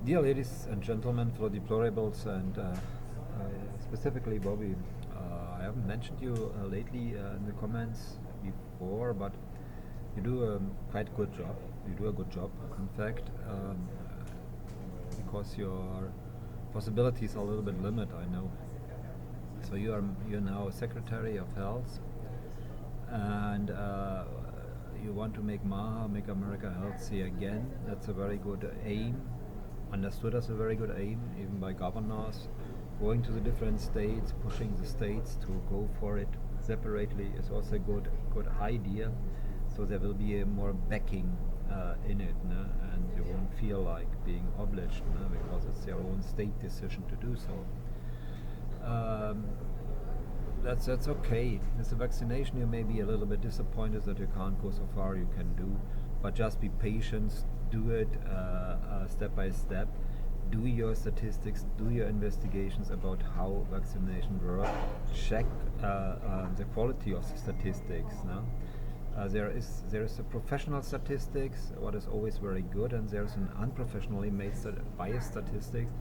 Dear ladies and gentlemen, fellow deplorables, and specifically Bobby, I haven't mentioned you lately in the comments before, but you do a quite good job. You do a good job, in fact, because your possibilities are a little bit limited. I know. So you're now Secretary of Health, and you want to make MAHA, make America healthy again. That's a very good aim, understood as a very good aim, even by governors. Going to the different states, pushing the states to go for it separately is also a good idea. So there will be a more backing in it, no? And you won't feel like being obliged, no? Because it's your own state decision to do so. Um, that's okay. With the vaccination, you may be a little bit disappointed that you can't go so far. You can do, but just be patient. Do it step by step. Do your statistics. Do your investigations about how vaccination works. Check the quality of the statistics. No? There is a professional statistics, what is always very good, and there's an unprofessionally made biased statistics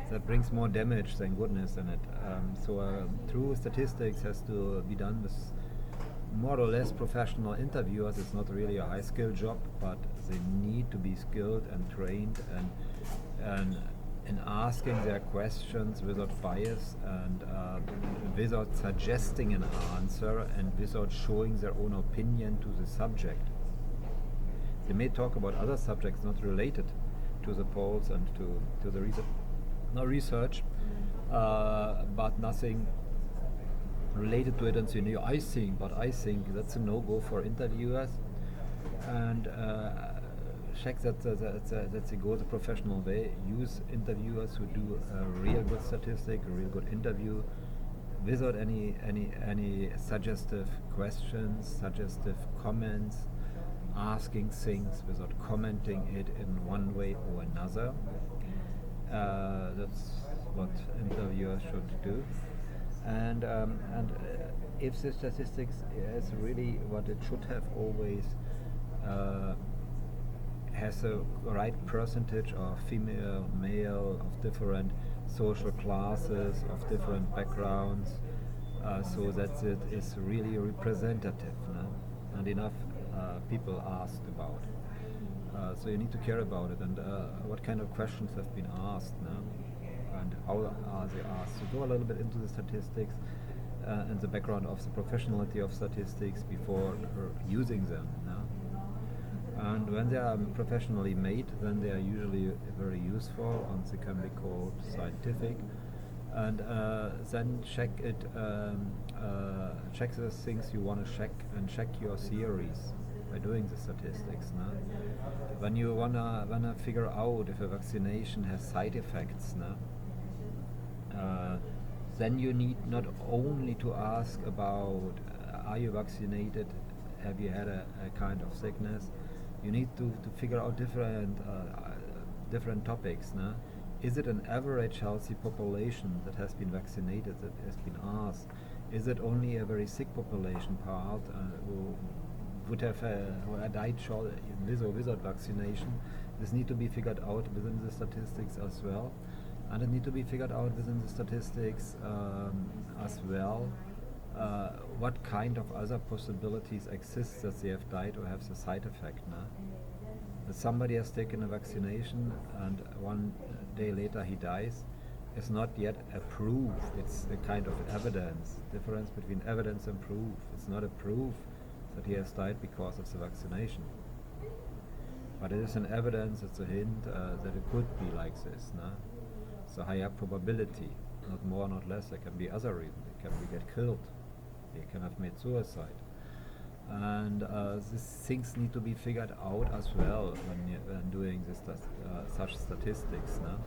that brings more damage than goodness in it. So true statistics has to be done with more or less professional interviewers. It's not really a high skill job, but they need to be skilled and trained and in asking their questions without bias and without suggesting an answer and without showing their own opinion to the subject. They may talk about other subjects not related to the polls and to the research, no research, but nothing related to it, and say, no, I think that's a no-go for interviewers, and check that they go the professional way. Use interviewers who do a real good statistic, a real good interview, without any suggestive questions, suggestive comments, asking things without commenting it in one way or another. That's what interviewers should do. And if the statistics is really what it should have always, has a right percentage of female, male, of different social classes, of different backgrounds, so that it is really representative, no? And enough people asked about. So you need to care about it, and what kind of questions have been asked now, and how are they asked. So go a little bit into the statistics and the background of the professionality of statistics before using them. Now. And when they are professionally made, then they are usually very useful and they can be called scientific. And then check it, check the things you want to check, and check your theories by doing the statistics. No? When you wanna figure out if a vaccination has side effects, no? Then you need not only to ask about are you vaccinated, have you had a kind of sickness. You need to figure out different topics. No? Is it an average healthy population that has been vaccinated, that has been asked? Is it only a very sick population part who would have who had died short with or without vaccination? This need to be figured out within the statistics as well, and it need to be figured out within the statistics as well. What kind of other possibilities exist that they have died or have the side effect? Nah? That somebody has taken a vaccination and one day later he dies is not yet a proof. It's a kind of evidence. Difference between evidence and proof. It's not a proof that he has died because of the vaccination. But it is an evidence, it's a hint that it could be like this. Nah? It's a higher probability, not more, not less. There can be other reasons. It can be get killed. They can have made suicide. And these things need to be figured out as well when doing this such statistics. No?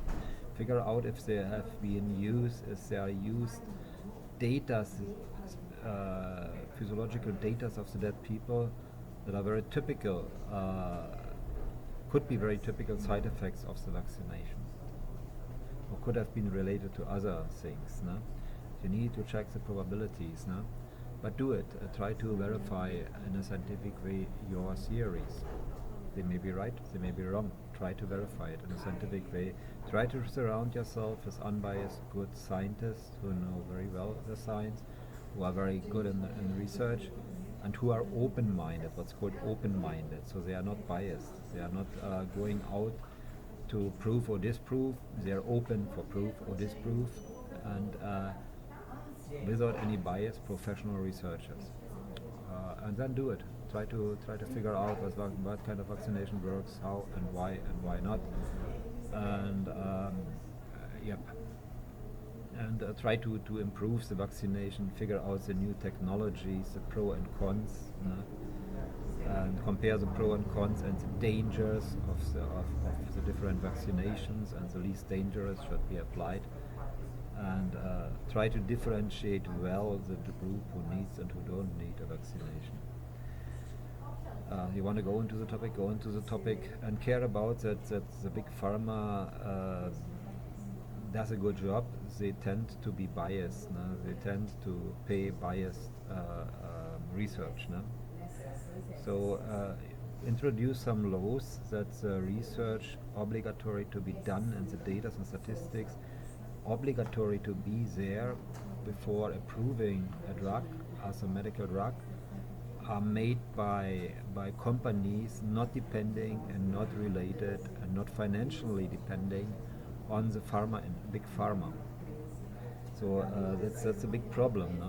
Figure out if they have been used, if they are used data, physiological data of the dead people that are very typical, could be very typical side effects of the vaccination, or could have been related to other things. No? You need to check the probabilities. No? But do it. Try to verify in a scientific way your theories. They may be right, they may be wrong. try to verify it in a scientific way. Try to surround yourself with unbiased, good scientists who know very well the science, who are very good in research, and who are open-minded, what's called open-minded. So they are not biased. They are not going out to prove or disprove. They are open for proof or disproof, and without any bias, professional researchers. And then do it. Try to figure out what kind of vaccination works, how and why not, and yep. And try to improve the vaccination, figure out the new technologies, the pro and cons, and compare the pro and cons and the dangers of the different vaccinations, and the least dangerous should be applied. And try to differentiate well the group who needs and who don't need a vaccination. You want to go into the topic, and care about that the big pharma does a good job. They tend to be biased. No? They tend to pay biased research. No? So introduce some laws that research obligatory to be done, and the data and statistics obligatory to be there before approving a drug as a medical drug, are made by companies not depending and not related and not financially depending on the pharma and big pharma. So that's a big problem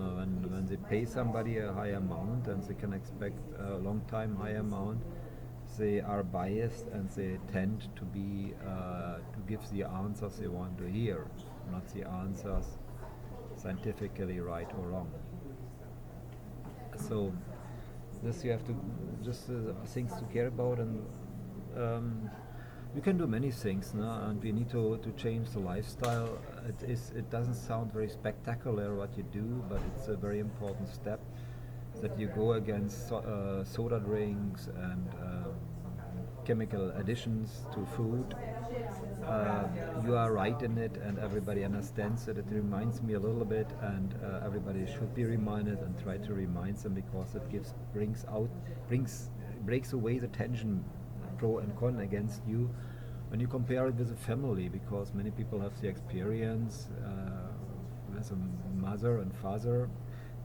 when they pay somebody a high amount and they can expect a long time high amount. They are biased and they tend to be to give the answers they want to hear, not the answers scientifically right or wrong. So this you have to just things to care about, and you can do many things, no? And we need to change the lifestyle. It doesn't sound very spectacular what you do, but it's a very important step that you go against soda drinks and chemical additions to food. You are right in it, and everybody understands it. It reminds me a little bit, and everybody should be reminded, and try to remind them, because it breaks away the tension, pro and con against you, when you compare it with a family, because many people have the experience as a mother and father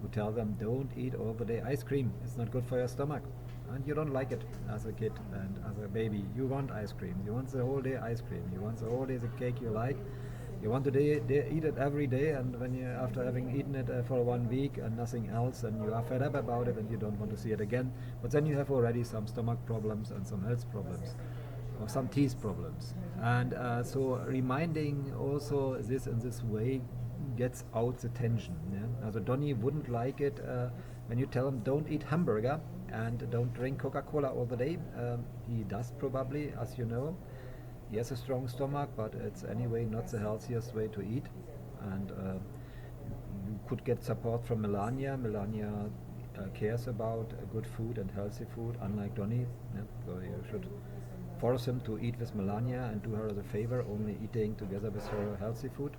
who tell them, don't eat all the day ice cream, it's not good for your stomach. And you don't like it as a kid and as a baby. You want ice cream. You want the whole day ice cream. You want the whole day the cake you like. You want to eat it every day, and when you, after having eaten it for 1 week and nothing else, and you are fed up about it and you don't want to see it again. But then you have already some stomach problems and some health problems, or some teeth problems. And so reminding also this in this way gets out the tension. Yeah? Also Donny wouldn't like it when you tell him don't eat hamburger and don't drink Coca-Cola all the day. He does probably, as you know. He has a strong stomach, but it's anyway not the healthiest way to eat. And you could get support from Melania. Melania cares about good food and healthy food, unlike Donny. Yeah? So you should force him to eat with Melania and do her the favor, only eating together with her healthy food,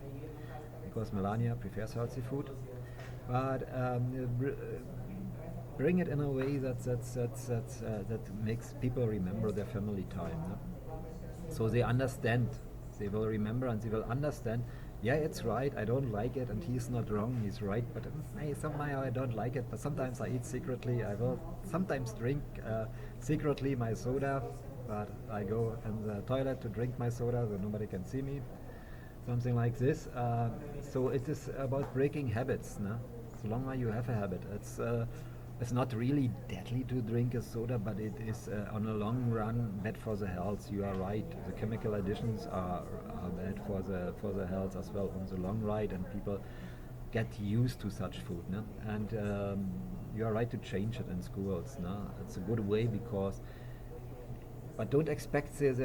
because Melania prefers healthy food. But bring it in a way that makes people remember their family time. No? So they understand, they will remember and they will understand, yeah, it's right, I don't like it, and he's not wrong, he's right, but somehow I don't like it, but sometimes I eat secretly. I will sometimes drink secretly my soda, but I go in the toilet to drink my soda so nobody can see me. Something like this. So it is about breaking habits. No? The longer you have a habit, it's not really deadly to drink a soda, but it is on a long run bad for the health. You are right. The chemical additions are bad for the health as well on the long run, and people get used to such food. No? And you are right to change it in schools. No? It's a good way, because. But don't expect this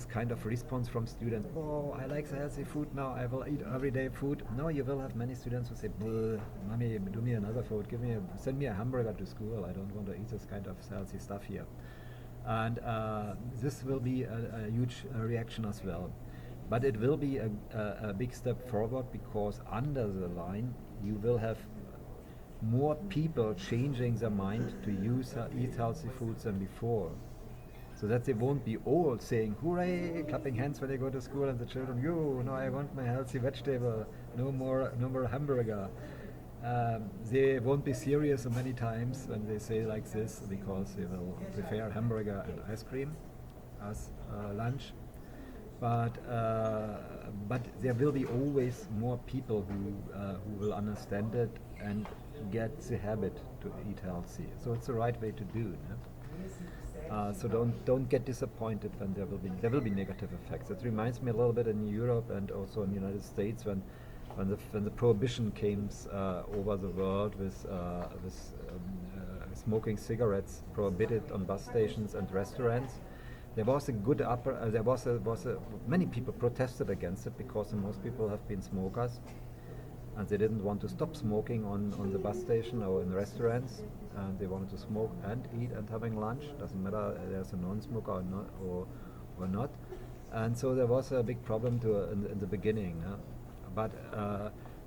kind of response from students. Oh, I like the healthy food now, I will eat everyday food. No, you will have many students who say, Mommy, do me another food. Send me a hamburger to school. I don't want to eat this kind of healthy stuff here. And this will be a huge reaction as well. But it will be a big step forward, because under the line you will have more people changing their mind to eat healthy foods than before. so that they won't be all saying hooray, clapping hands when they go to school, and the children, yo, no, I want my healthy vegetable, no more hamburger. They won't be serious so many times when they say like this, because they will prefer hamburger and ice cream as lunch. But there will be always more people who will understand it and get the habit to eat healthy. So it's the right way to do it. So don't get disappointed when there will be negative effects. It reminds me a little bit in Europe and also in the United States when the prohibition came over the world with smoking cigarettes prohibited on bus stations and restaurants. There was a good many people protested against it because most people have been smokers, and they didn't want to stop smoking on the bus station or in restaurants, and they wanted to smoke and eat and having lunch. Doesn't matter there's a non-smoker or not. And so there was a big problem in the beginning, but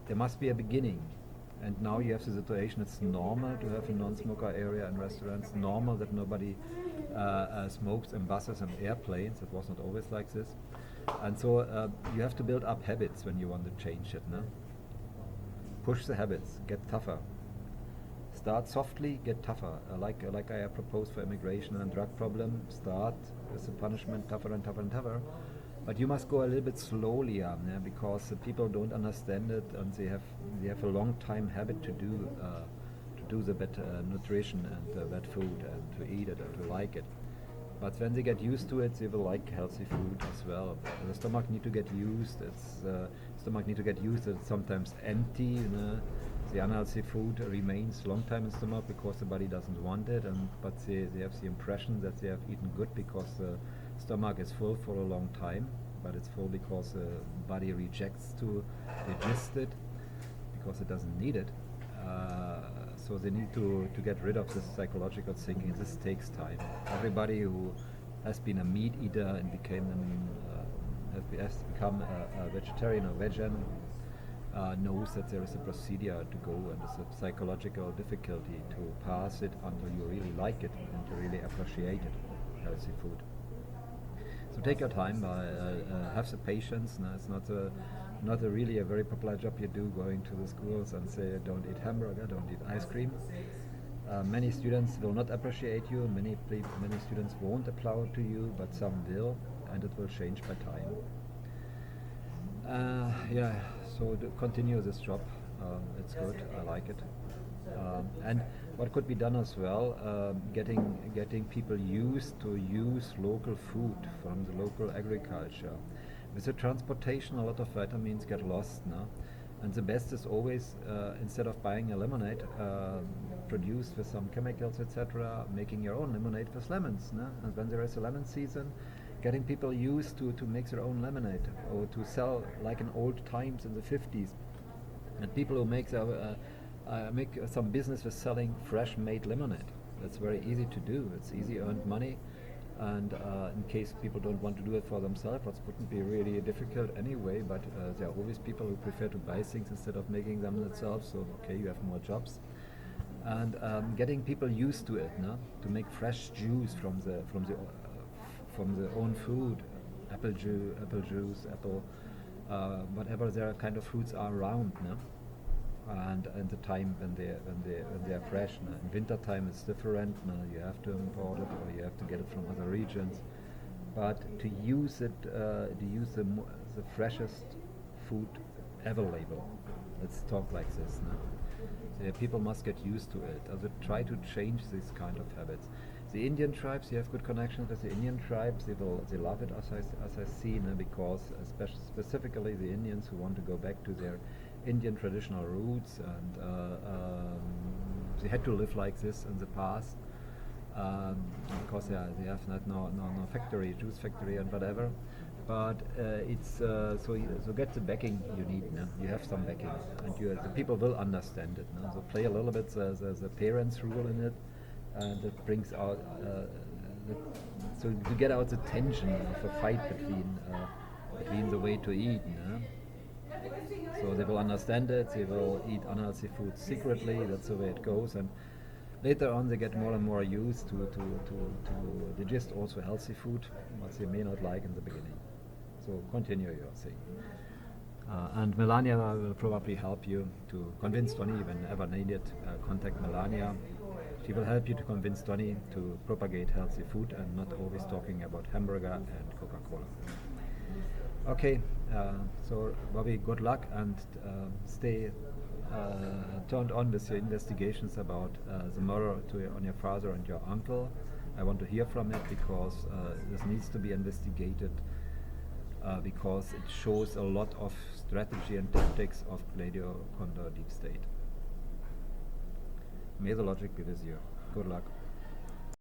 there must be a beginning. And now you have the situation, it's normal to have a non-smoker area in restaurants, normal that nobody smokes in buses and airplanes. It was not always like this. And so you have to build up habits when you want to change it. No? Push the habits, get tougher. Start softly, get tougher. Like I proposed for immigration and drug problem, start with the punishment tougher and tougher and tougher. But you must go a little bit slowly because people don't understand it, and they have a long time habit to do the bad nutrition and bad food and to eat it and to like it. But when they get used to it, they will like healthy food as well. The stomach need to get used. It's sometimes empty. The unhealthy food remains long time in the stomach because the body doesn't want it, but they have the impression that they have eaten good because the stomach is full for a long time, but it's full because the body rejects to digest it because it doesn't need it. So they need to get rid of this psychological thinking. This takes time. Everybody who has been a meat eater and has become a vegetarian or vegan knows that there is a procedure to go, and it's a psychological difficulty to pass it until you really like it and to really appreciate it, healthy food. So take your time, have the patience. No, it's not really a very popular job you do, going to the schools and say don't eat hamburger, don't eat ice cream. Many students will not appreciate you, many students won't applaud to you, but some will, and it will change by time. So continue this job. It's good. I like it. And what could be done as well, getting people used to use local food from the local agriculture. With the transportation, a lot of vitamins get lost now. And the best is always, instead of buying a lemonade produced with some chemicals, etc., making your own lemonade with lemons. No? And when there is a lemon season, getting people used to make their own lemonade, or to sell like in old times in the 50s. And people who make some business with selling fresh made lemonade. That's very easy to do. It's easy earned money. And in case people don't want to do it for themselves, that wouldn't be really difficult anyway, but there are always people who prefer to buy things instead of making them themselves, so okay, you have more jobs. And getting people used to it, no? To make fresh juice from the own food, apple juice, whatever their kind of fruits are around, no? And the time when they are fresh. No? In winter time it's different. No? You have to import it or you have to get it from other regions. But to use it, the freshest food available. Let's talk like this. No? People must get used to it. Try to change these kind of habits. The Indian tribes, you have good connections with the Indian tribes. They love it, as I see, no? Because specifically the Indians who want to go back to their Indian traditional roots, and they had to live like this in the past because they have no factory, juice factory and whatever. But it's so get the backing you need. No? You have some backing, and the people will understand it. No? So play a little bit the parents' rule in it, and it brings out so to get out the tension of a fight between the way to eat. No? So they will understand it, they will eat unhealthy food secretly, that's the way it goes. And later on they get more and more used to digest also healthy food, what they may not like in the beginning. So continue your thing. And Melania will probably help you to convince Tony whenever needed. Contact Melania. She will help you to convince Tony to propagate healthy food and not always talking about hamburger and Coca-Cola. Okay, so Bobby, good luck and stay turned on with your investigations about the murder on your father and your uncle. I want to hear from it because this needs to be investigated because it shows a lot of strategy and tactics of Gladio Condor Deep State. May the logic be with you. Good luck.